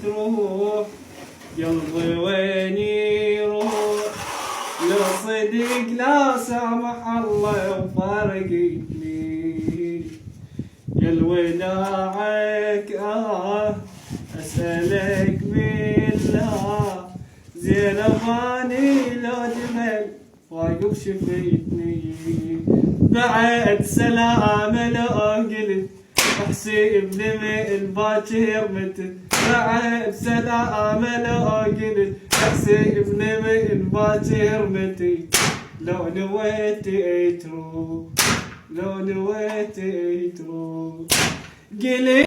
تروح قلبي وين يروح لو صدق لا سامح الله وفارقتني قل وداعك اسألك بالله زينب اني لو جمل فايق شفيتني بعد سلام لو قلت احسبني من باكر متت بعد سلام لو قلت احسبني من باكر متت لو نويت تروح لو نويت تروح قلت